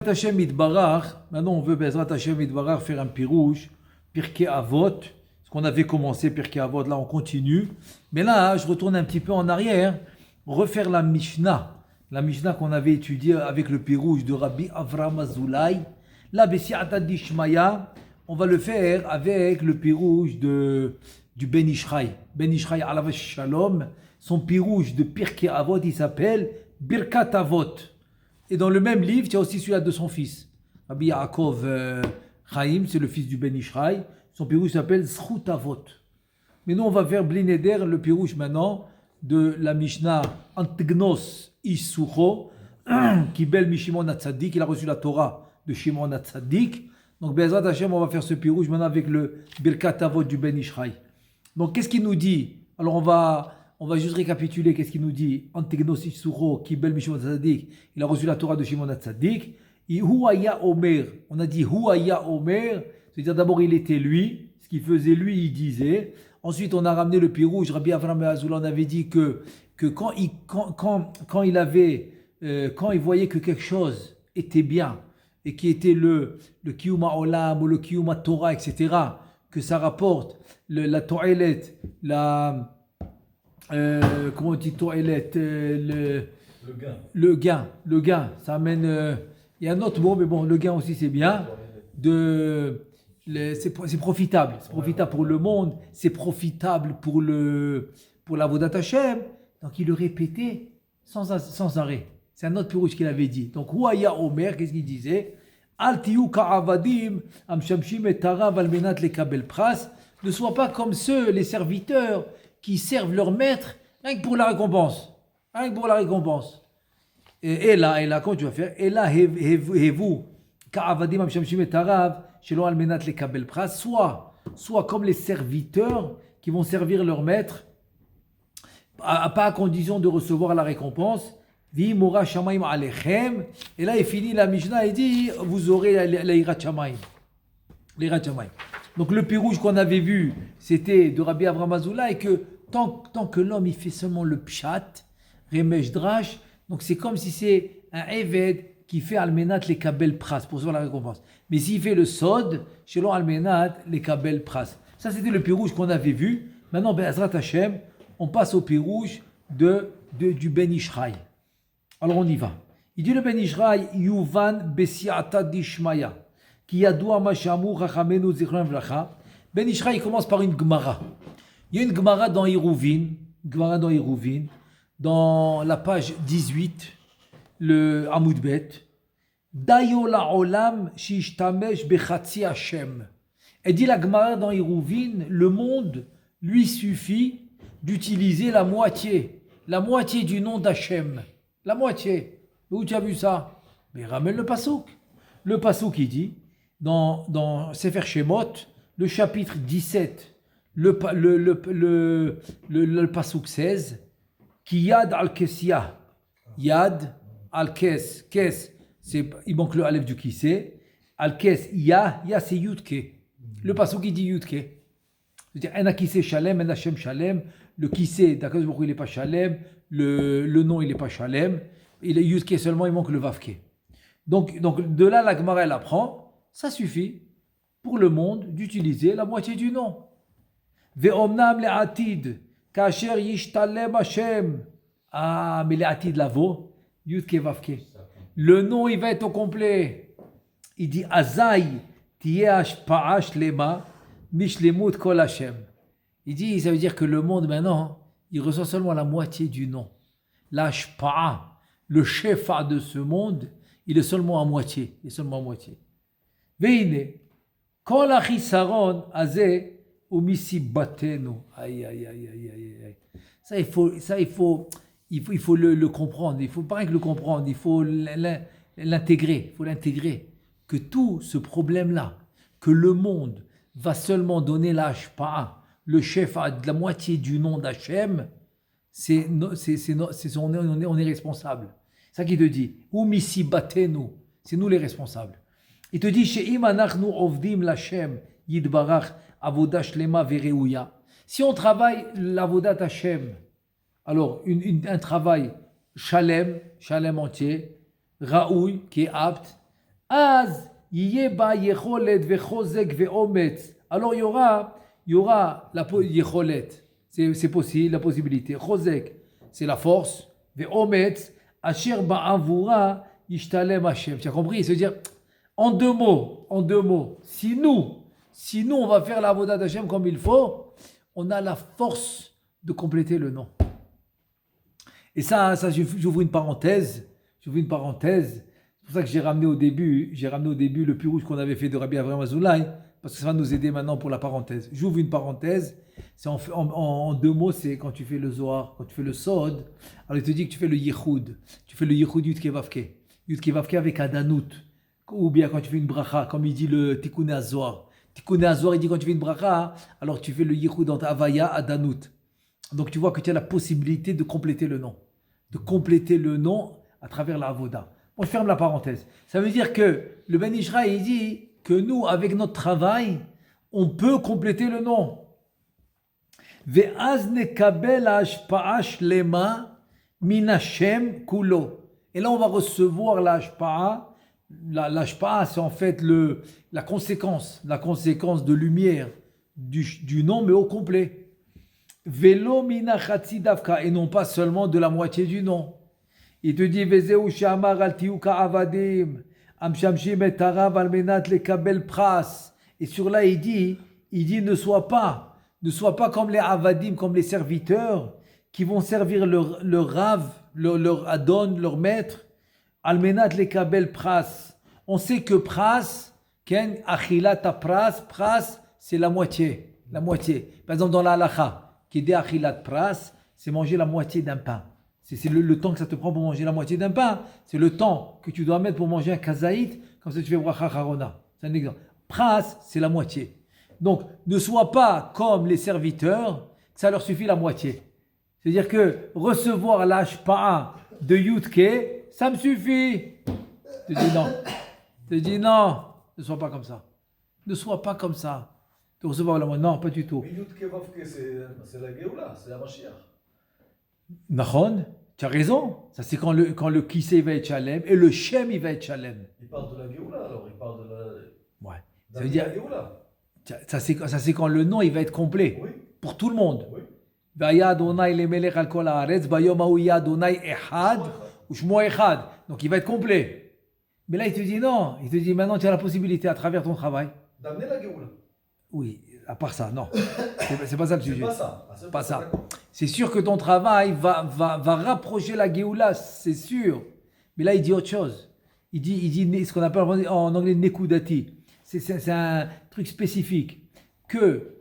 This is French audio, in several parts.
Hashem Idbarach, maintenant on veut Bezrat Hashem Idbarach faire un pirouge, Pirkei Avot, ce qu'on avait commencé, Pirkei Avot, là on continue. Mais là, je retourne un petit peu en arrière, refaire la Mishnah qu'on avait étudiée avec le pirouge de Rabbi Avraham Azoulay. Là, Bessiata Dishmaya, on va le faire avec le pirouge du Ben Ishraï. Ben Ishraï Alav Shalom, son pirouge de Pirkei Avot, il s'appelle Birkat Avot. Et dans le même livre, il y a aussi celui-là de son fils. Rabbi Yaakov Chaim, c'est le fils du Ben Ishraï. Son pirouge s'appelle Zchut Avot. Mais nous, on va faire Blineder, le pirouge maintenant, de la Mishnah Antgnos Isucho, qui belle Mishimon Hatzadik. Il a reçu la Torah de Shimon Hatzadik. Donc, Bezrat Hashem, on va faire ce pirouge maintenant avec le Birkat Avot du Ben Ishraï. Donc, qu'est-ce qu'il nous dit? Alors, on va juste récapituler qu'est-ce qu'il nous dit. Antegnos Isucho, qui belle Mishimon Hatzadik. Il a reçu la Torah de Shimon Hatzadik. Et Huaya Omer, on a dit Huaya Omer, c'est-à-dire d'abord il était lui, ce qu'il faisait lui, il disait. Ensuite, on a ramené le pirouge. Rabbi Avraham Azoulay, on avait dit que quand il voyait que quelque chose était bien et qui était le Kiyuma Olam ou le Kiyuma Torah, etc., que ça rapporte la To'ilet, comment on dit To'ilet, le gain, ça amène. Il y a un autre mot, mais bon, le gain aussi c'est bien. C'est profitable. C'est profitable pour le monde, c'est profitable pour l'Avodat Hashem. Donc il le répétait sans arrêt. C'est un autre pirouge qu'il avait dit. Donc, Huaya Omer, qu'est-ce qu'il disait? Al tiyu ka'avadim amshamshim et tarav almenat lekabel pras. Ne sois pas comme ceux, les serviteurs, qui servent leur maître rien que pour la récompense. Rien que pour la récompense. Et là, comment tu vas faire? Et là, hevu ka'avadim amshamshim et tarav shelo almenat lekabel pras. Soit comme les serviteurs qui vont servir leur maître, pas à condition de recevoir la récompense. Et là, il finit la Mishnah et dit vous aurez l'Eirat Shamayim. Donc, le pirouge qu'on avait vu, c'était de Rabbi Avraham Azoulay, et que tant que l'homme il fait seulement le pshat, Remesh Drash, donc c'est comme si c'est un Eved qui fait Almenat les Kabel Pras pour recevoir la récompense. Mais s'il fait le Sod, selon Almenat les Kabel Pras. Ça, c'était le pirouge qu'on avait vu. Maintenant, Be'ezrat Hashem, on passe au pirouge du Ben Ishraï. Alors on y va. Il dit le Ben Ishraï, Yuvan Bessiata Dishmaya, qui yadoua mashamu chachamenu zichron v'lacha. Ben Ishraï commence par une Gemara. Il y a une Gemara dans Iruvin, dans la page 18, le Amud Bet. Dayo la'olam shishtamesh bechatzi Hashem. Elle dit la Gemara dans Iruvin, le monde lui suffit d'utiliser la moitié du nom d'Hachem. La moitié. Où tu as vu ça? Mais ramène le Passouk. Le Passouk, il dit, dans Sefer Shemot, le chapitre 17, le Passouk 16, qui Yad al-Kessia. Yad al-Kes. Kes, il manque le Aleph du Kissé. Al-Kes, Ya c'est Yudke. Le Passouk, il dit Yudke. C'est-à-dire, un Kissé Shalem, un Hashem Shalem. Le Kissé, d'accord, il n'est pas Shalem. Le nom, il n'est pas Shalem. Il est Yudke seulement, il manque le Vavke. Donc de là, la Gemara, elle apprend, ça suffit pour le monde d'utiliser la moitié du nom. Ve'omnam le'atid, kasher yishtalem Hashem. Ah, mais le'atid lavo, Yudke Vavke. Le nom, il va être au complet. Il dit, Azai, tiye ashpa'a shlema, mishlemut kol Hashem. Il dit, ça veut dire que le monde maintenant, il reçoit seulement la moitié du nom. L'ashpa'a, le shefa de ce monde, il est seulement à moitié. Veine, kol achisaron azeh umisi batenu. Aïe. Ça, il faut le comprendre. Il faut pas rien que le comprendre. Il faut l'intégrer. Que tout ce problème-là, que le monde va seulement donner l'ashpa'a, le chef a de la moitié du nom d'Hachem, on est responsable. C'est ça qu'il te dit. Umisi batenu, c'est nous les responsables. Il te dit she'im anachnu ovdim l'Hachem yidbarach avodah shlema ve'reuya. Si on travaille l'avodat Hachem, alors un travail shalem entier, raoui qui est apte, Az yeh ba yecholet vechozek veometz. Alors il y aura la yecholet, c'est possible, la possibilité. Chozek, c'est la force. Veometz, asher ba'avura yishtalem Hashem. Tu as compris? C'est-à-dire, en deux mots, si nous on va faire la avodat d'Hashem comme il faut, on a la force de compléter le nom. Et ça j'ouvre une parenthèse. C'est pour ça que j'ai ramené au début le puits rouge qu'on avait fait de Rabbi Avraham Azoulay, parce que ça va nous aider maintenant pour la parenthèse. J'ouvre une parenthèse. C'est en deux mots, c'est quand tu fais le Zohar, quand tu fais le Sod, alors il te dit que tu fais le Yichud. Tu fais le Yichud Yud Kevavke. Yud Kevavke avec Adanut. Ou bien quand tu fais une bracha, comme il dit le Tikkun HaZohar. Tikkun HaZohar, il dit quand tu fais une bracha, alors tu fais le Yichud entre Avaya, Adanut. Donc tu vois que tu as la possibilité de compléter le nom. De compléter le nom à travers la Avoda. On ferme la parenthèse. Ça veut dire que le Ben Ishraï, il dit que nous, avec notre travail, on peut compléter le nom. Ve'az nekabel hashpa'a shlema min Hashem kulo. Et là, on va recevoir la hashpa'a. La hashpa'a, c'est en fait la conséquence de lumière du nom, mais au complet. Velo mina chatzi davka, et non pas seulement de la moitié du nom. Il te dit Vezeu shamar al tiuka avadim amshamshim et arav al menat lekabel pras. Et sur là il dit ne sois pas comme les avadim, comme les serviteurs qui vont servir leur rav, leur adon, leur maître, al menat lekabel pras. On sait que pras, ken achilat pras, c'est la moitié. Par exemple dans la halacha, qui dit achilat pras, c'est manger la moitié d'un pain. C'est le temps que ça te prend pour manger la moitié d'un pain. C'est le temps que tu dois mettre pour manger un kazaït, comme ça tu fais bracha charona. C'est un exemple. Pras, c'est la moitié. Donc, ne sois pas comme les serviteurs, ça leur suffit la moitié. C'est-à-dire que recevoir l'ashpa'a de Yudke, ça me suffit. Je te dis non, ne sois pas comme ça. Ne sois pas comme ça. De recevoir la moitié, non, pas du tout. Mais Yudke Vavke, c'est la Géoula, c'est la Mashiach. Nahon, tu as raison. Ça, c'est quand le Kisei va être Shalem et le Shem il va être Shalem. Il parle de la Géoula alors, il parle de la. Ouais. Ça veut dire. La Géoula. Ça, c'est quand le nom il va être complet. Oui. Pour tout le monde. Oui. Vaya Adonai le melech al kol haaretz, bayom hahu yeh Adonai echad, ou shmo echad. Donc il va être complet. Mais là il te dit non. Il te dit maintenant tu as la possibilité à travers ton travail. D'amener la Géoula. Oui, à part ça, non. C'est pas ça le sujet. C'est pas ça. Ah, c'est Pas ça. C'est sûr que ton travail va rapprocher la Géoula, c'est sûr. Mais là, il dit autre chose. Il dit ce qu'on appelle en anglais nekudati. C'est un truc spécifique. Que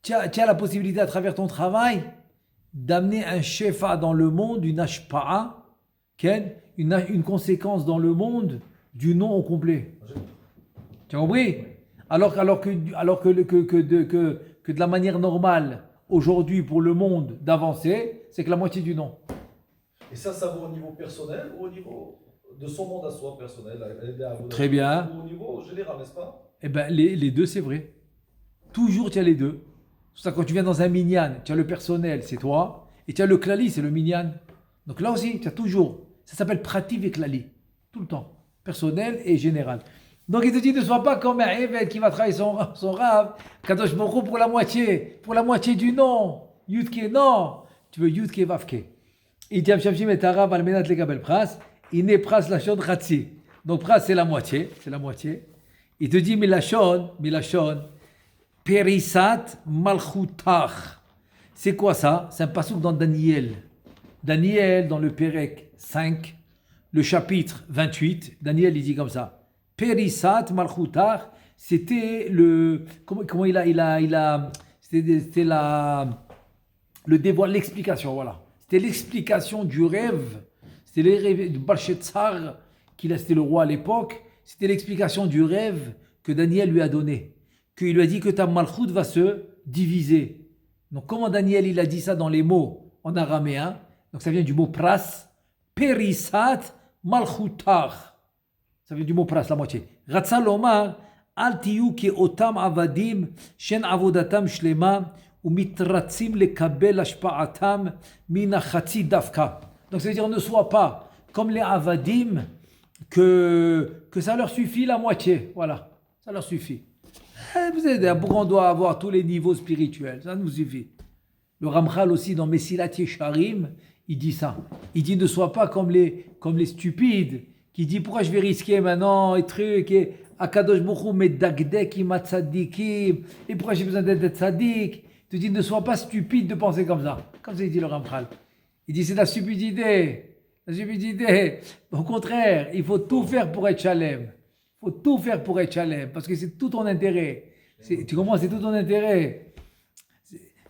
tu as la possibilité à travers ton travail d'amener un shefa dans le monde, une ashpa'a, une conséquence dans le monde du nom au complet. Tu as compris? Alors que de la manière normale, aujourd'hui, pour le monde d'avancer, c'est que la moitié du nom. Et ça vaut au niveau personnel ou au niveau de son monde à soi personnel? Très bien. Ou au niveau général, n'est-ce pas? Eh bien, les deux, c'est vrai. Toujours, tu as les deux. C'est pour ça que quand tu viens dans un minyan, tu as le personnel, c'est toi, et tu as le klali, c'est le minyan. Donc là aussi, tu as toujours. Ça s'appelle prativ et klali. Tout le temps. Personnel et général. Donc il te dit ne sois pas comme un évêque qui va travailler son rave, Kadosh Baruch Hu pour la moitié du nom. Yudke, non. Tu veux Yudke Vavke. Il dit Amshamshim et Arav al menat lekabel pras, iné pras lachon chatzi. Donc pras c'est la moitié. Il te dit milachon, perisat malchutach. C'est quoi ça? C'est un passouk dans Daniel. Daniel dans le Pérec 5, le chapitre 28. Daniel il dit comme ça. Perisat malchutach, c'était le comment il a c'était le dévoile, l'explication, voilà. C'était l'explication du rêve. C'était le rêve du Balshazzar, c'était le roi à l'époque. C'était l'explication du rêve que Daniel lui a donné. Qu'il lui a dit que ta malchut va se diviser. Donc comment Daniel il a dit ça dans les mots en araméen? Donc ça vient du mot pras, perisat malchutach. Ça vient du mot pras, la moitié. Ratsa lomar, al tiyu ki otam avadim, shen avodatam shlema, ou mitratzim lekabel ashpa'atam, mina chatzi davka. Donc ça veut dire ne sois pas comme les avadim que ça leur suffit la moitié. Voilà, ça leur suffit. Vous savez, pourquoi on doit avoir tous les niveaux spirituels? Ça nous suffit. Le Ramchal aussi, dans Mesilat Yesharim, il dit ça. Il dit ne sois pas comme les stupides qui disent pourquoi je vais risquer maintenant et trucs et Akadosh Baruch Hu medagdek ima tzadikim et pourquoi j'ai besoin d'être tzadik. Il te dit ne sois pas stupide de penser comme ça. Comme ça il dit le Ramchal. Il dit c'est la stupidité. La stupidité. Au contraire, il faut tout faire pour être Shalem. Il faut tout faire pour être Shalem parce que c'est tout ton intérêt. Tu comprends? C'est tout ton intérêt.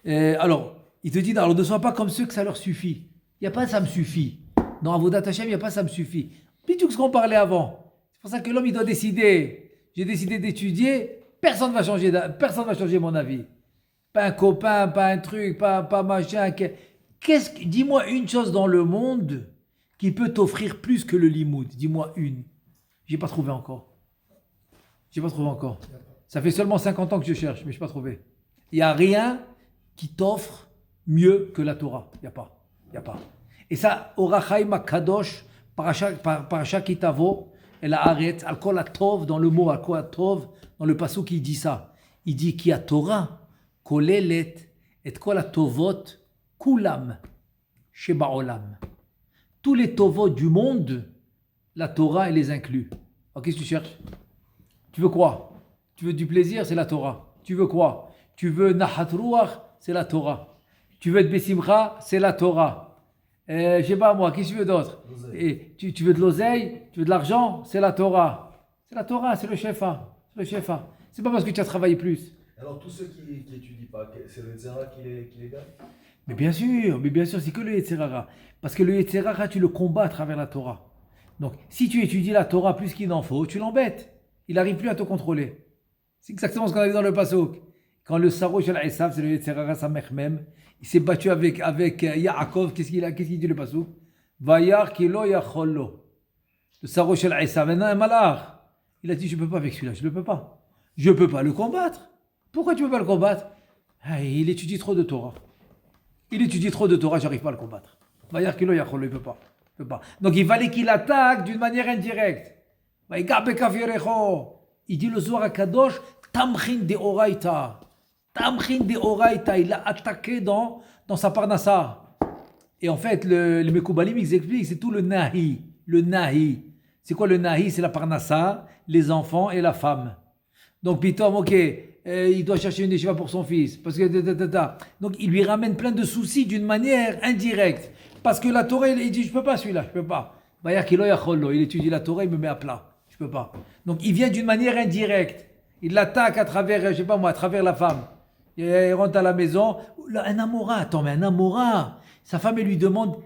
Alors, il te dit alors ne sois pas comme ceux que ça leur suffit. Il n'y a pas ça me suffit. Dans Avodat Hashem, il n'y a pas ça me suffit. Puis tout ce qu'on parlait avant. C'est pour ça que l'homme, il doit décider. J'ai décidé d'étudier, personne ne va changer mon avis. Pas un copain, pas un truc, pas machin. Dis-moi une chose dans le monde qui peut t'offrir plus que le limoud. Dis-moi une. J'ai pas trouvé encore. Ça fait seulement 50 ans que je cherche, mais je n'ai pas trouvé. Il n'y a rien qui t'offre mieux que la Torah. Il n'y a pas. Et ça, Orachaim Kadosh, Parasha Kitavo, elle a arrêté, Al-Kol HaTov, dans le mot Al-Kol HaTov, dans le passage qui dit ça. Il dit qu'il y a Torah, Kolelet, et Kol HaTovot, Kulam, Sheba Olam. Tous les Tovot du monde, la Torah, elle les inclut. Alors qu'est-ce que tu cherches? Tu veux quoi? Tu veux du plaisir, c'est la Torah. Tu veux quoi? Tu veux Nahat Ruach, c'est la Torah. Tu veux être Bessimcha, c'est la Torah. Je sais pas moi, qu'est-ce que tu veux d'autre? Et tu veux de l'oseille, tu veux de l'argent, c'est la Torah. C'est la Torah, c'est le Shefa. C'est pas parce que tu as travaillé plus. Alors tous ceux qui n'étudient pas, c'est le Yetzirah qui les gagne? Mais bien sûr, c'est que le Yetzirah. Parce que le Yetzirah, tu le combats à travers la Torah. Donc, si tu étudies la Torah plus qu'il n'en faut, tu l'embêtes. Il n'arrive plus à te contrôler. C'est exactement ce qu'on a dit dans le Pasuk. Quand le Saro Shel Esav, c'est le Yetzirah Samechmem, il s'est battu avec Yaakov, qu'est-ce qu'il dit le Pasuk? Vayar kilo yachollo. Le Saro Shel Esav, maintenant un malach. Il a dit, je ne peux pas avec celui-là, je ne peux pas. Je ne peux pas le combattre. Pourquoi tu ne peux pas le combattre? Il étudie trop de Torah. J'arrive pas à le combattre. Vayar kilo yachollo, il ne peut pas. Donc il fallait qu'il attaque d'une manière indirecte. Il dit le Zohar HaKadosh, Tamchin de Oraita. Il a attaqué dans sa parnassa. Et en fait, les Mekoubalim, ils expliquent, c'est tout le nahi. Le nahi. C'est quoi le nahi? C'est la parnassa, les enfants et la femme. Donc, Pitom, ok, il doit chercher une yeshiva pour son fils. Parce que, donc, il lui ramène plein de soucis d'une manière indirecte. Parce que la Torah, il dit, je peux pas celui-là, je peux pas. Il étudie la Torah, il me met à plat. Je peux pas. Donc, il vient d'une manière indirecte. Il l'attaque à travers, je sais pas moi, à travers la femme. Il rentre à la maison. Un Amora. Sa femme, elle lui demande,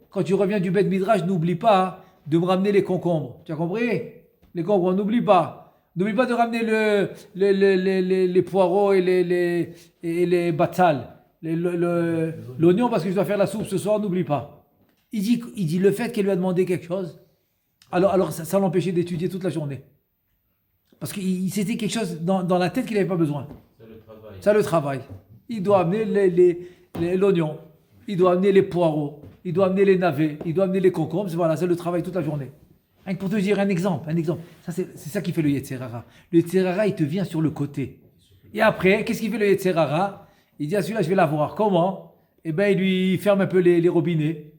quand tu reviens du Beth Midrash, n'oublie pas de me ramener les concombres. Tu as compris? Les concombres, on n'oublie pas. N'oublie pas de ramener les poireaux et les batzal. L'oignon, parce que je dois faire la soupe ce soir, n'oublie pas. Il dit le fait qu'elle lui a demandé quelque chose, alors ça l'empêchait d'étudier toute la journée. Parce que c'était quelque chose dans la tête qu'il n'avait pas besoin. C'est le travail. Il doit amener l'oignon, il doit amener les poireaux, il doit amener les navets, il doit amener les concombres. Voilà, c'est le travail toute la journée. Rien que pour te dire un exemple. C'est ça qui fait le Yetzirah. Le Yetzirah, il te vient sur le côté. Et après, qu'est-ce qu'il fait le Yetzirah? Il dit à celui-là, je vais l'avoir. Comment? Eh bien, il lui ferme un peu les robinets.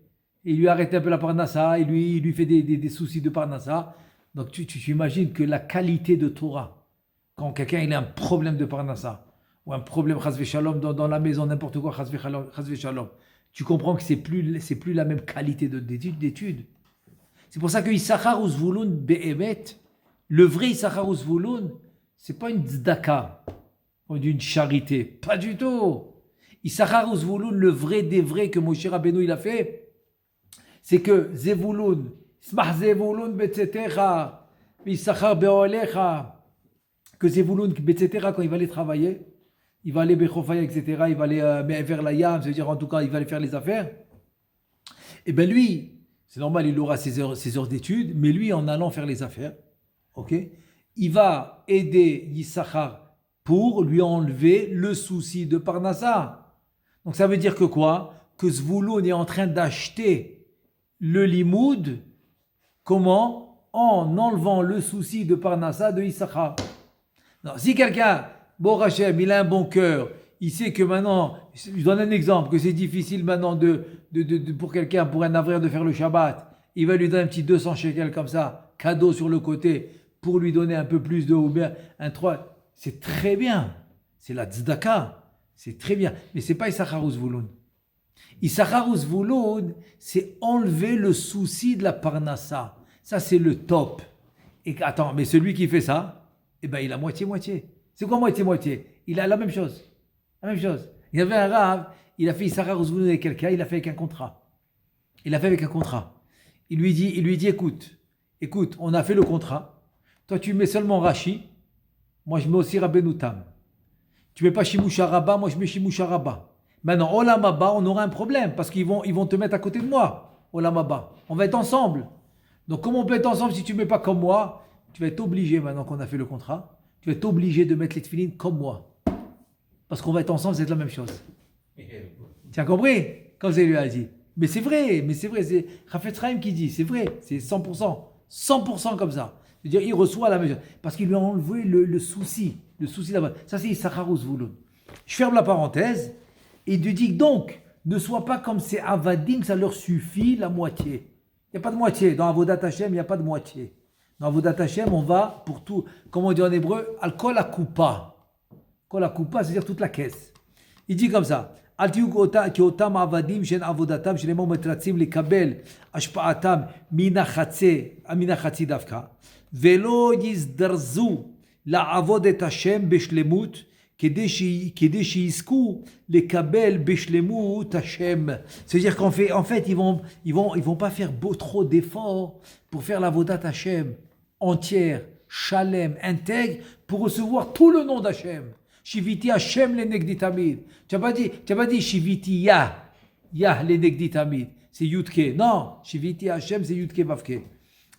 Il lui arrête un peu la parnassa. Il lui fait des soucis de parnassa. Donc, tu imagines que la qualité de Torah, quand quelqu'un il a un problème de parnassa, ou un problème chasvé shalom dans la maison, n'importe quoi, chasvé shalom, tu comprends que c'est plus la même qualité d'étude. C'est pour ça que Issachar ou Zvouloun be'emet, le vrai Issachar ou Zvouloun, c'est pas une tzedaka, ou d'une charité, pas du tout. Issachar ou Zvouloun, le vrai des vrais que Moshe Rabbeinu il a fait, c'est que Zevouloun, Smach Zevouloun betzetecha, Issachar be'olecha, que Zevouloun betzetecha, quand il va aller travailler, il va aller Bechofaya, etc., il va aller vers la Yam, c'est-à-dire en tout cas, il va aller faire les affaires. Et bien lui, c'est normal, il aura ses heures d'études, mais lui, en allant faire les affaires, ok, il va aider Yissachar pour lui enlever le souci de Parnassa. Donc ça veut dire que quoi? Que Zvouloun est en train d'acheter le limoud, comment? en enlevant le souci de Parnassa de Issachar. Non, si quelqu'un, bon Hachem, il a un bon cœur, il sait que maintenant, je donne un exemple, que c'est difficile maintenant pour quelqu'un, pour un avraire de faire le Shabbat, il va lui donner un petit 200 shekels comme ça, cadeau sur le côté, pour lui donner un peu plus de, ou bien un 3, c'est très bien, c'est la tzedaka, c'est très bien, mais c'est pas Issachar ou Zvouloun. Issachar ou Zvouloun, c'est enlever le souci de la Parnassa, ça c'est le top. Et attends, mais celui qui fait ça, eh ben il a moitié-moitié. C'est quoi moitié-moitié? Il a la même chose. La même chose. Il y avait un rave, il a fait Issachar ou Zvouloun avec quelqu'un, il a fait avec un contrat. Il a fait avec un contrat. Il lui dit, écoute, on a fait le contrat. Toi, tu mets seulement Rashi. Moi, je mets aussi Rabbeinu Tam. Tu mets pas Shimusha Rabba, moi, je mets Shimusha Rabba. Maintenant, Olam Haba, on aura un problème parce qu'ils vont te mettre à côté de moi. Olam Haba. On va être ensemble. Donc, comment on peut être ensemble si tu mets pas comme moi? Tu vas être obligé, maintenant qu'on a fait le contrat, tu vas être obligé de mettre les tefilines comme moi. Parce qu'on va être ensemble, c'est la même chose. Tu as compris? Comme ça, il lui a dit. Mais c'est vrai, c'est Chafetz Chaim qui dit, c'est vrai, c'est 100% comme ça. C'est-à-dire, il reçoit la même chose. Parce qu'il lui a enlevé le souci là-bas. Ça, c'est Issachar ou Zvouloun. Je ferme la parenthèse, et il lui dit donc, ne sois pas comme ces Avadim, ça leur suffit la moitié. Il n'y a pas de moitié. Dans Avodat Hashem, il n'y a pas de moitié. Dans Avodat Hashem, on va pour tout, comme on dit en hébreu, al kol akupa. Kol akupa, c'est-à-dire toute la caisse. Il dit comme ça. אל תהיו כאותם עבדים שאין עבודתם שלמה ומתרצים לקבל השפעתם מן החצי דווקא ולא יזדרזו לעבוד את השם בשלמות כדי שיזכו לקבל בשלמות השם. C'est-à-dire qu'en fait ils vont pas faire trop d'efforts pour faire l'avodat Hashem entière, shalem, intègre pour recevoir tout le nom d'Hashem. Shiviti Hashem le negdi tamid. Tu n'as pas dit Shiviti Yah le negdi tamid. C'est Yudke. Non, Shiviti Hashem c'est Yudke Vavke.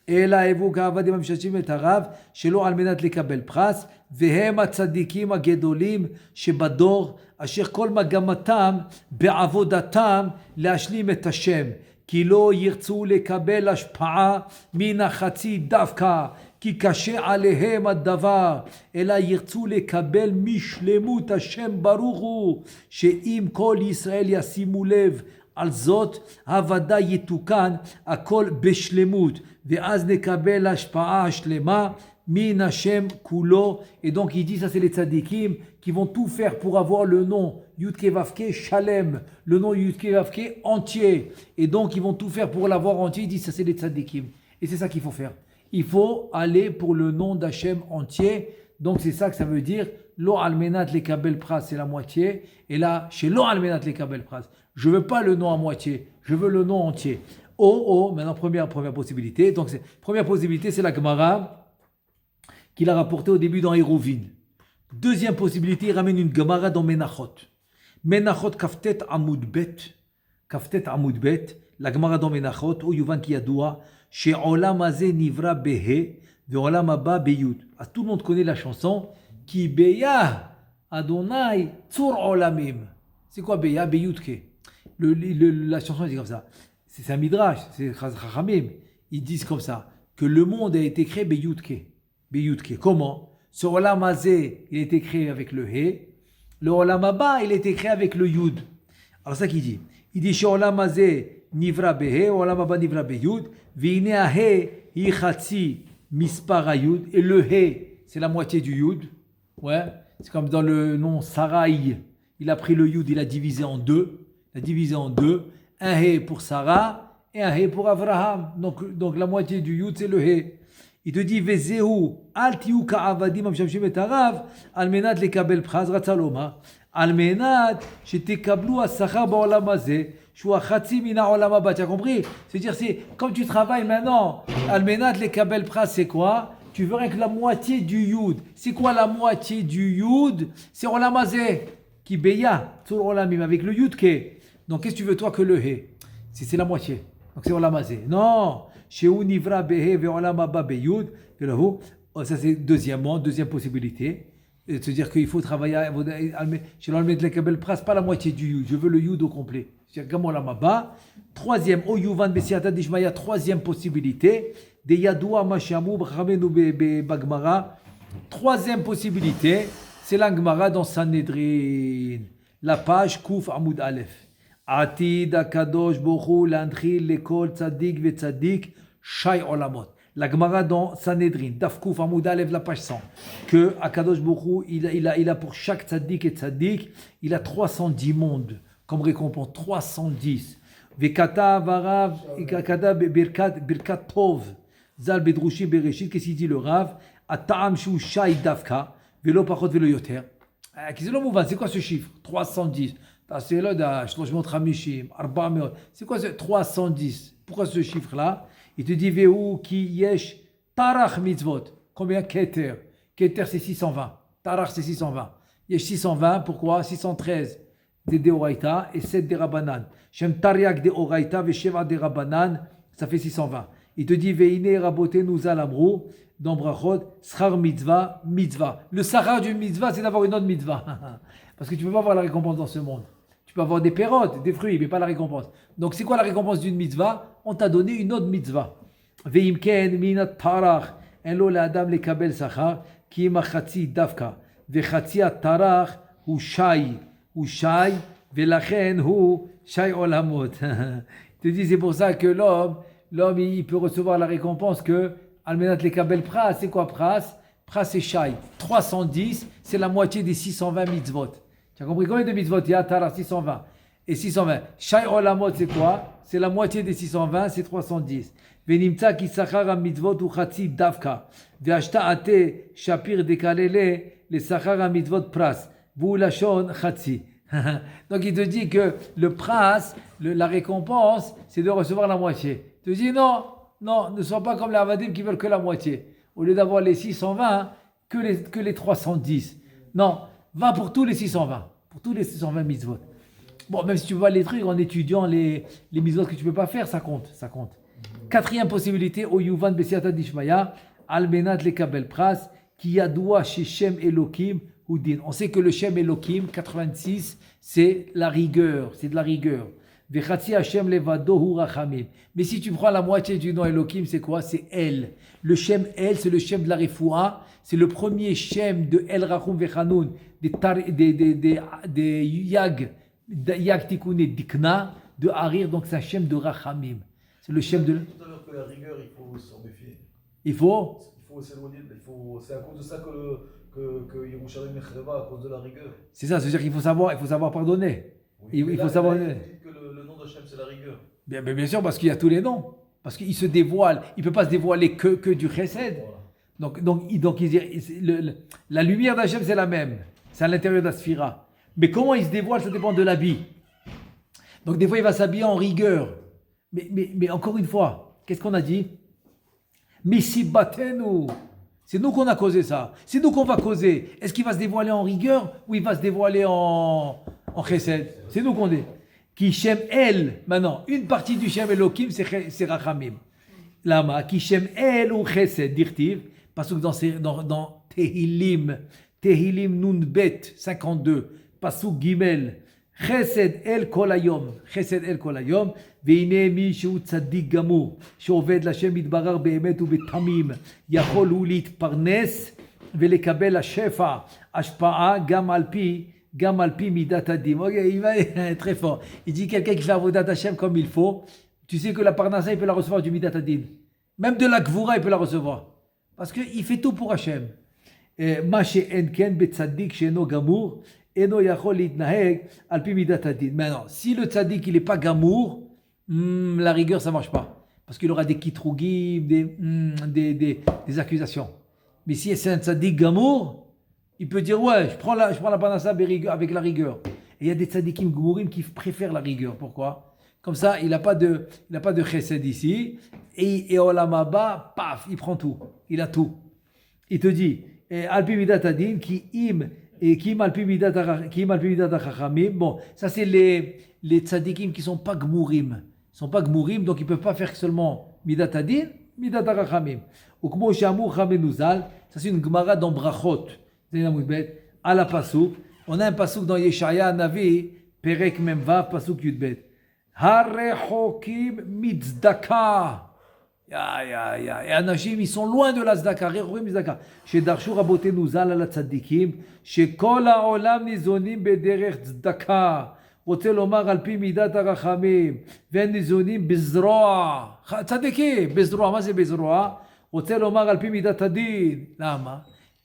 אלא הביאו כעבדים המשתשים את הרב שלא על מנת לקבל פרס, והם הצדיקים הגדולים שבדור, אשר כל מגמתם בעבודתם להשלים את השם, כי לא ירצו לקבל השפעה מן החצי דווקא, כי קשה עליהם הדבר, אלא ירצו לקבל משלמות השם ברוך הוא, שאם כל ישראל ישימו לב על זאת, הוודאי יתוקן הכל בשלמות, ואז נקבל השפעה השלמה מן השם כולו. Et donc il dit, ça c'est les tzadikim qui vont tout faire pour avoir le nom Yudke Vavke Shalem, le nom Yudke Vavke entier. Et donc ils vont tout faire pour l'avoir entier. Il dit, ça c'est les tzadikim. Et c'est ça qu'il faut faire. Il faut aller pour le nom d'Hachem entier. Donc c'est ça que ça veut dire. Lo almenat le kabel pras, c'est la moitié. Et là, chez lo almenat le kabel pras, je veux pas le nom à moitié, je veux le nom entier. Maintenant première possibilité. Donc première possibilité, c'est la Gemara qu'il a rapportée au début dans Hérouvin. Deuxième possibilité, il ramène une Gemara dans Menachot. Menachot kaftet amud bet. Kaftet amud bet. La Gemara dans Menachot, au Yuvan qui yadoua, chez Olam Hazeh nivra behe, ve Olam haba beyud. Tout le monde connaît la chanson. Ki beya Adonai tzur olamim. C'est quoi beya? Beyudke. La chanson dit comme ça. C'est un midrash, c'est Chachamim. Ils disent comme ça que le monde a été créé beyudke. Beyudke. Comment? Ce Olam Hazeh, il a été créé avec le he. Le Olam haba, il a été créé avec le yud. Alors ça qu'il dit. Il dit chez Olam Hazeh nivra behe, Olam haba nivra beyud. Veine he hi chatzi mispar hayud. Et le he, c'est la moitié du yud. Ouais, c'est comme dans le nom Sarai. Il a pris le yud, il a divisé en deux. Un he pour Sarah et un he pour Abraham. Donc la moitié du yud, c'est le he. Il te dit, Vezehu, al tiyu ka'avadim amshamshim et harav, al menat lekabel praz ratzaloma, al menat shetekablu asachar ba'olam hazeh, shua chatzi mina olam haba. Tu as compris? C'est-à-dire, c'est comme tu travailles maintenant, al menat lekabel praz, c'est quoi? Tu veux rien que la moitié du yud. C'est quoi la moitié du yud? C'est olam hazeh, qui beya, sur olamim, avec le yud ke. Donc, qu'est-ce que tu veux, toi, que le he? C'est la moitié. Donc, c'est olam hazeh. Non! Chez Univra behe ve olam haba beyud. Ça, c'est deuxième possibilité. De se dire qu'il faut travailler chez l'olmet lekabel pras, pas la moitié du yud. Je veux le yud au complet. C'est-à-dire, gam olam haba. Troisième, o yuvan besiata dishmaya, troisième possibilité. des yadoua mashamou b'chamenu bagmara. Troisième possibilité, c'est l'Angmara dans Sanhedrin. La page Kouf Amoud Aleph. Atid Akadosh Bohu Landril Lekol Tzadik Ve Tzadik Shai Olamot. La Gemara dans Sanhedrin, Daf Kouf Amoud Aleph, la page 100. Que Akadosh Bohu, il a pour chaque Tzadik et Tzadik, il a 310 mondes comme récompense. 310. Vekata Varav, Ikakada Birkat Tov. Zal Bedrushi Bereshit, qu'est-ce qu'il dit le Rav? Ata'am Shu Shai Davka. Velo Pachot Velo Yoter. C'est quoi ce chiffre? 310. C'est là, je montre à Mishim, c'est quoi ce 310? Pourquoi ce chiffre-là? Il te dit Veu ki yesh tarach mitzvot. Combien Keter? Keter c'est 620. Tarach c'est 620. Yesh 620, pourquoi? 613 des Deoraita et 7 des Rabbanan. Shem Tariak des Oraita et Sheva des Rabbanan, ça fait 620. Il te dit Veine Rabote nous alamrou. Dans Brachot, Schar mitzvah, mitzvah. Le Sahara du mitzvah, c'est d'avoir une autre mitzvah. Parce que tu ne peux pas avoir la récompense dans ce monde. Tu peux avoir des pérotes, des fruits, mais pas la récompense. Donc c'est quoi la récompense d'une mitzvah? On t'a donné une autre mitzvah. Veimken minat tarach, en lo la adam le kabel sachar, ki ima chatzi davka. Vechatzi tarach hu shai, velachen hu shai olamot. Tu te dis, c'est pour ça que l'homme, il peut recevoir la récompense que Almenat les Kabel Pras, c'est quoi Pras? Pras c'est Shai. 310, c'est la moitié des 620 mitzvot. Tu as compris combien de mitzvot il y a? Tara 620. Et 620. Shai Olamot, c'est quoi? C'est la moitié des 620, c'est 310. Venimtsa ki sachar mitzvot ou chatzi davka. Ve'ashta ate shapir dekalele les sachar mitzvot pras. V'ulashon chatzi. Donc il te dit que le pras, la récompense, c'est de recevoir la moitié. Tu te dis non, ne sois pas comme les Avadim qui veulent que la moitié. Au lieu d'avoir les 620, que les 310. Non, va pour tous les 620. Pour tous les 620 mitzvot. Bon, même si tu vois les trucs en étudiant les mitzvot que tu ne peux pas faire, ça compte. Quatrième possibilité, au Yuvan Besiata Dishmaya, Almenat le Kabel Pras, qui yadoua chez Shem Elohim Houdin. On sait que le Shem Elohim, 86, c'est la rigueur. C'est de la rigueur. Vechatzi Hashem levado hu rachamim. Mais si tu prends la moitié du nom Elohim, c'est quoi? C'est El. Le Shem El, c'est le Shem de la Refoua. C'est le premier Shem de El Rachum Vechanoun, des Yag Tikouné Dikna, de Harir. Donc c'est un Shem de Rachamim. C'est le Shem de. Tout à l'heure que la rigueur, il faut s'en méfier. Il faut s'éloigner. C'est à cause de ça que Yerushalayim Echreva, à cause de la rigueur. C'est ça, c'est-à-dire qu'il faut savoir pardonner. Oui, il faut savoir. Vous dites que le nom d'Hachem, c'est la rigueur. Bien sûr, parce qu'il y a tous les noms. Parce qu'il se dévoile. Il ne peut pas se dévoiler que du chesed. Voilà. Donc la lumière d'Hachem, c'est la même. C'est à l'intérieur de la sphira. Mais comment il se dévoile, ça dépend de l'habit. Donc des fois, il va s'habiller en rigueur. Mais encore une fois, qu'est-ce qu'on a dit? Mais si battez-nous. C'est nous qu'on a causé ça. C'est nous qu'on va causer. Est-ce qu'il va se dévoiler en rigueur ou il va se dévoiler en chesed? C'est nous qu'on dit. Qui Shem El, maintenant, une partie du Shem Elohim, c'est Rachamim. Lama, qui Shem El ou chesed, dirtiv, parce que dans Tehilim Nun Bet 52, Pasuk Gimel, Chesed El Kolayom, והנה מי שהוא צדיק גמור, שעובד לשם יתברר באמת ובתמים, יכול הוא להתפרנס ולקבל השפע, השפעה גם על פי מידת הדין. Il va être très fort. Il dit quelqu'un qui fait avodat Hashem comme il faut, tu sais que la parnassa il peut la recevoir du midat hadin. Même de la gvura il peut la recevoir. Parce qu'il fait tout pour Hashem. מה שאין כן בצדיק שאינו גמור, אינו יכול להתנהג על פי מידת הדין. Maintenant, si le tzaddik il n'est pas gamour, la rigueur, ça ne marche pas. Parce qu'il aura des kitrougim, des accusations. Mais si c'est un tzaddik gamour, il peut dire ouais, je prends la panassa avec la rigueur. Et il y a des tzaddikim gmourim qui préfèrent la rigueur. Pourquoi? Comme ça, il n'a pas de chesed ici. Et olam haba, paf, il prend tout. Il a tout. Il te dit, alpi midat adin, ki im alpi midat achachamim. Bon, ça c'est les tzaddikim qui ne sont pas gmourim. Ils ne sont pas gmourim, donc ils ne peuvent pas faire seulement midat adin, midat arachamim. Ou kmo shamur chamenuzal, ça c'est une gemara dans Brachot, à la pasouk. On a un pasouk dans Yeshaya Navi, Perek Memvav, pasouk Yudbet. Harechokim mitzdaka. Et Anashim, ils sont loin de la tzedaka. רואים צדקה. שדרשו רבותינו ז"ל על הצדיקים, שכל העולם ניזונים בדרך צדקה. רוצה לומר על פי מידת הרחמים, והם ניזונים בזרוע. צדיקים, בזרוע. מה זה בזרוע? רוצה לומר על פי מידת הדין. למה?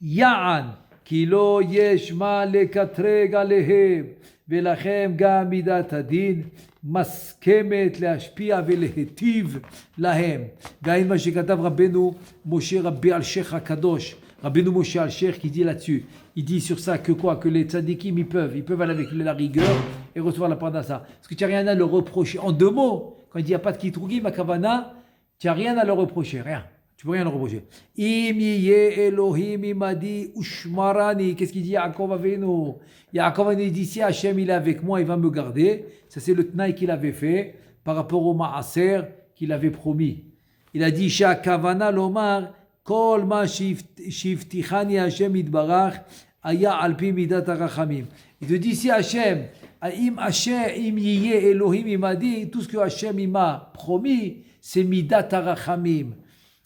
יען, כי לא יש מה לקטרג עליהם, ולכם גם מידת הדין מסכמת להשפיע ולהיטיב להם. והאם מה שכתב רבנו משה רבי אלשיך הקדוש, רבנו Moshe Alcher qui dit là-dessus, il dit sur ça que quoi? Que les tzadikim ils peuvent aller avec la rigueur et recevoir la parnassa. Parce que tu n'as rien à leur reprocher. En deux mots, quand il dit il n'y a pas de kitrugim, ma kavana, tu n'as rien à leur reprocher, rien. Tu peux rien leur reprocher. Im yeh Elohim imadi ushmarani. Qu'est-ce qu'il dit Yaakov Avinu? Yaakov Avinu dit si Hachem il est avec moi, il va me garder. Ça c'est le tnaï qu'il avait fait par rapport au maaser qu'il avait promis. Il a dit Shakavana lomar kol ma shiftichani Hachem itbarach aya alpi midat harachamim. Il te dit si Hachem, im yeh Elohim imadi, tout ce que Hachem il m'a promis, c'est midat harachamim.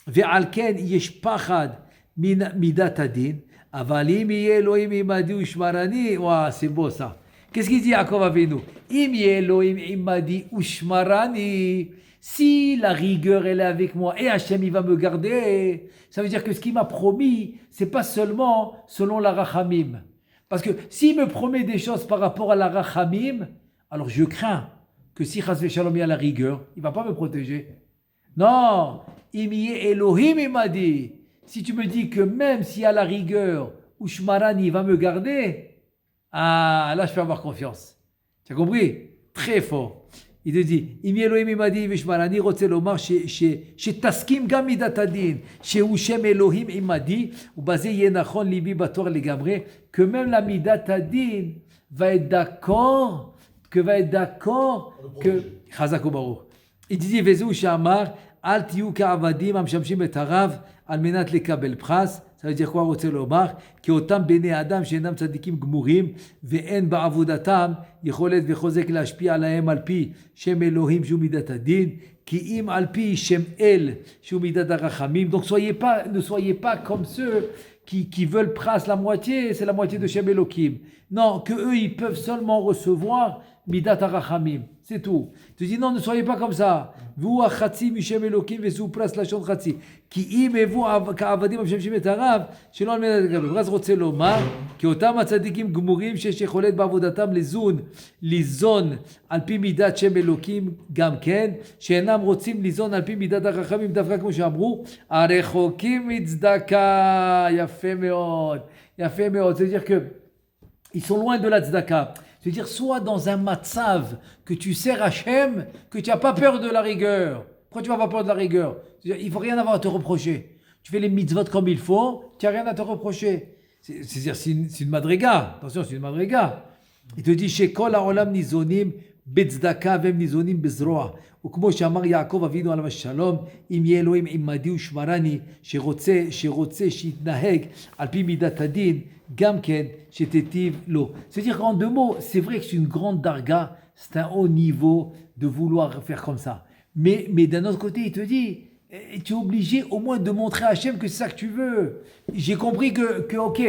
ועל כן יש פחד מידת הדין, אבל אם יהיה אלוהים עמדי ושמרני, וואה, c'est beau ça. Qu'est-ce qu'il dit Yaakov Avinu? אם יהיה אלוהים עמדי ושמרני, si la rigueur elle est avec moi et Hachem il va me garder, ça veut dire que ce qu'il m'a promis, c'est pas seulement selon la rachamim. Parce que s'il me promet des choses par rapport à la rachamim, alors je crains que si Chas v'Shalom il y a la rigueur, il va pas me protéger. Non, Elohim il m'a dit, si tu me dis que même s'il y a la rigueur, Ushmarani va me garder, ah là je peux avoir confiance. Tu as compris? Très fort. Il te dit, Elohim il m'a dit, Ushmarani רוצה לומר שתסכים גם מידת הדין, שהוא שם אלוהים עמדי, ובזה יהיה נכון ליבי בטוח לגמרי, que même la midat הדין va être d'accord, que חזק וברוך. Il dit, וזהו שאמר, אל תהיו כעבדים המשמשים את הרב על מנת לקבל פרס. Ça veut dire quoi? רוצה לומר, כי אותם בני אדם שאינם צדיקים גמורים, ואין בעבודתם יכולת וחוזק להשפיע עליהם על פי שם אלוהים שהוא מידת הדין, כי אם על פי שם אל שהוא מידת הרחמים. Donc ne soyez pas comme ceux qui veulent pras la moitié, c'est la moitié de Shem Elohim. Non, que eux ils peuvent seulement recevoir Midat Harachamim, c'est tout. Tu dis non, ne soyez pas comme ça. Vous achatzi mishem Elohim vezou pras lashon chatzi. Ki im evu ka'avadim המשמשים את הרב שלא על מנת לקבל. אז רוצה לומר כי אותם הצדיקים גמורים שיש יכולת בעבודתם ליזון על פי מידת שם אלוקים גם כן, שאינם רוצים ליזון על פי מידת החכמים, דווקא כמו שאמרו, הרחוקים מצדקה. יפה מאוד, יפה מאוד. C'est-à-dire que ils sont loin de la tzedaka. C'est-à-dire, sois dans un matzav que tu sers Hachem, que tu n'as pas peur de la rigueur. Pourquoi tu n'as pas peur de la rigueur? Il ne faut rien avoir à te reprocher. Tu fais les mitzvot comme il faut, tu n'as rien à te reprocher. C'est-à-dire, c'est une madriga. Attention, c'est une madriga. Il te dit, Shekol ha'olam nizonim בצדקה והם ניזונים בזרוע. וכמו שאמר יעקב אבינו עליו השלום, אם יהיה אלוהים עמדי ושמרני, שרוצה שיתנהג על פי מידת הדין, גם כן שתיטיב לו. C'est-à-dire qu'en deux mots, c'est vrai que c'est une grande darga, c'est un haut niveau de vouloir faire comme ça. Mais d'un autre côté, il te dit, tu es obligé au moins de montrer à Hachem que c'est ça que tu veux. J'ai compris que ok,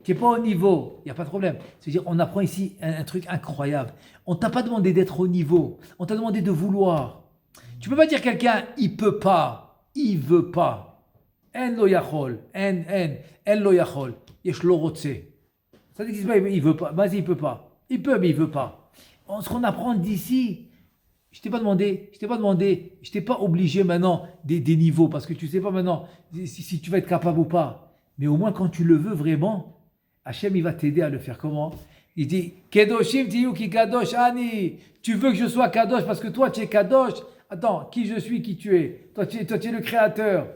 tu n'es pas au niveau, il n'y a pas de problème. C'est-à-dire, on apprend ici un truc incroyable. On ne t'a pas demandé d'être au niveau, on t'a demandé de vouloir. Tu ne peux pas dire quelqu'un, il ne peut pas, il ne veut pas. En lo yachol, en lo yachol, yesh lo rotse. Ça n'existe pas, il ne veut pas, vas-y, il ne peut pas. Il peut, mais il ne veut pas. Ce qu'on apprend d'ici, je ne t'ai je t'ai pas obligé maintenant des niveaux, parce que tu ne sais pas maintenant si tu vas être capable ou pas. Mais au moins, quand tu le veux vraiment, Hachem, il va t'aider à le faire. Comment? Il dit, Kedoshim tiyu ki kadosh ani. Tu veux que je sois kadosh parce que toi, tu es kadosh. Attends, qui je suis, qui tu es? Toi, tu es le créateur.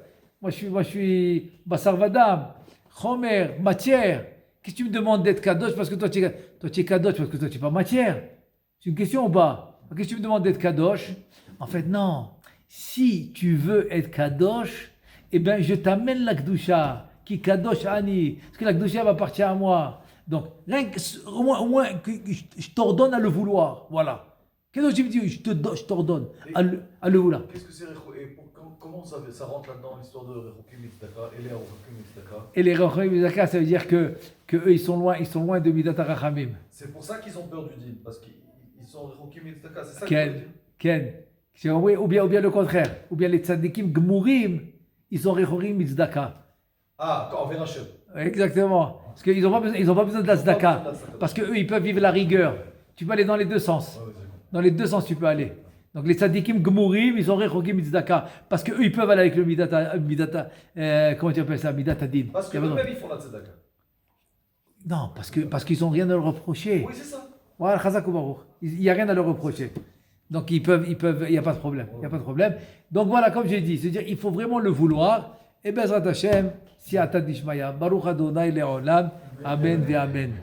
Moi, je suis Basar Vadam, Chomer, matière. Qu'est-ce que tu me demandes d'être kadosh parce que toi, tu es kadosh parce que toi, tu n'es pas matière? C'est une question ou pas? Qu'est-ce que tu me demandes d'être kadosh? En fait, non. Si tu veux être kadosh, eh bien, je t'amène la Kedusha. Qui kadosh ani, parce que la Kedusha m'appartient à moi. Donc, au moins je t'ordonne à le vouloir. Voilà. Qu'est-ce que je me dis? Je t'ordonne à le vouloir. Qu'est-ce que c'est comment ça rentre là-dedans, l'histoire de Rechokim Mitzdaka et les Rechokim Mitzdaka? Et les Rachomim Mitzedaka, ça veut dire que eux, ils sont loin de Midat HaRachamim. C'est pour ça qu'ils ont peur du din, parce qu'ils sont Rechokim Mitzdaka, c'est ça que Ken, je veux dire. Ken. Oui, ou bien le contraire. Ou bien les tzadikim gmurim, ils sont Rechorim Mitzdaka. Ah, quand on verra Hachem. Exactement. Parce qu'ils n'ont pas besoin de la tzedaka. Parce qu'eux, ils peuvent vivre la rigueur. Tu peux aller dans les deux sens. Ouais, c'est bon. Dans les deux sens, tu peux aller. Donc les tzadikim gmurim, ils ont Rechokim Mitzdaka. Parce qu'eux, ils peuvent aller avec le comment tu appelles ça, Midatadin. Parce que eux-mêmes, ils font la tzedaka. Non, parce qu'ils n'ont rien à leur reprocher. Oui, c'est ça. Voilà, Chazak ou Baruch. Il n'y a rien à leur reprocher. Donc ils peuvent, il n'y a pas de problème. Il n'y a pas de problème. Donc voilà, comme j'ai dit, c'est-à-dire il faut vraiment le vouloir. Et Bezrat Hashem, si Atad Dishmaya, Baruch Adonai Le'olam, Amen ve Amen.